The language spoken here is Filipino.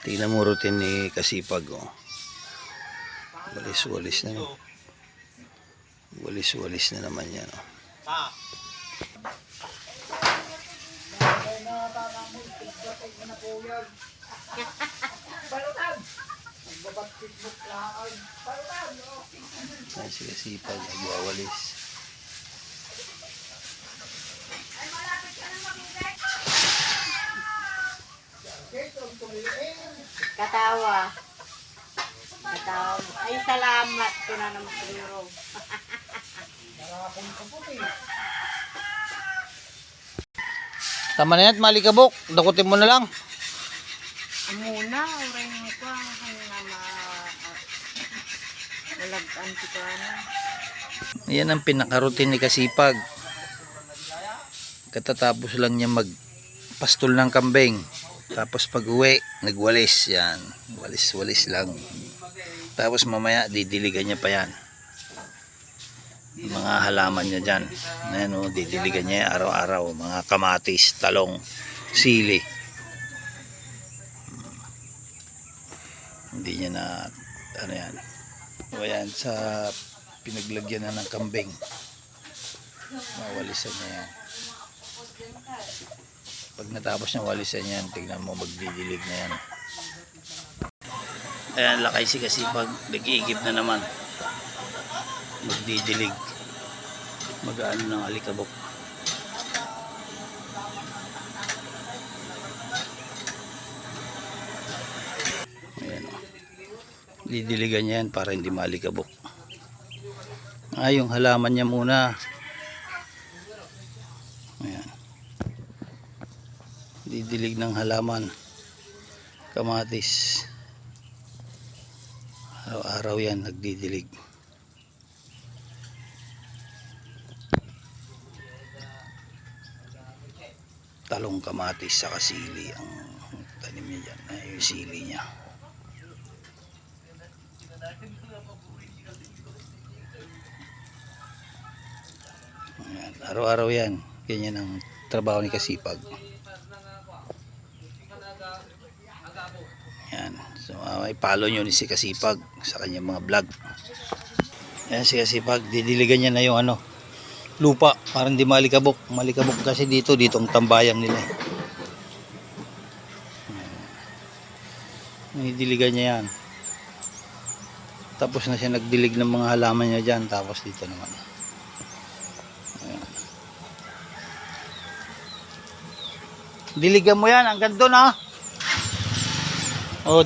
Tingnan mo routine ni Kasipag, oh. Walis-walis na, no? Walis-walis na naman yan, oh. Ayan si Kasipag, nagwawalis. Katawa. Katawa. Ay, salamat ko na naman siguro. Tama na yan, malikabok. Dakutin mo na lang. Muna, oray mo pa. Nalagpan ko na. Yan ang pinaka-routine ni Kasipag. Katatapos lang niya magpastol ng kambing. Tapos pag uwi, nagwalis. Yan. Walis-walis lang. Tapos mamaya, didiligan niya pa yan. Mga halaman niya dyan. Ayan, oh, didiligan niya araw-araw. Mga kamatis, talong, sili. Hindi niya na, ano yan. O yan, sa pinaglagyan na ng kambing. Mawalisan niya yan. Pag natapos ng walisan yan, tignan mo, magdidilig na yan. Ayan, lakay si Kasipag, nag-iigib na naman. Magdidilig. Mag-ano ng alikabok. Ayan, o. Didiligan niya yan para hindi malikabok. Yung halaman niya muna. Ayan. Didilig ng halaman, kamatis. Araw-araw yan nagdidilig. Talong, kamatis, saka sili ang tanim niya dyan. Ay, yung sili niya. Araw-araw yan. Ganyan ang trabaho ni Kasipag. Yan. So, i-follow nyo ni si Kasipag sa kanyang mga vlog. Yan si Kasipag. Didiligan niya na yung ano, lupa. Parang di malikabok. Malikabok kasi dito ang tambayang nila. Didiligan niya yan. Tapos na siya nagdilig ng mga halaman niya dyan. Tapos dito naman. Ayan. Diligan mo yan. Hanggang doon, ha. O,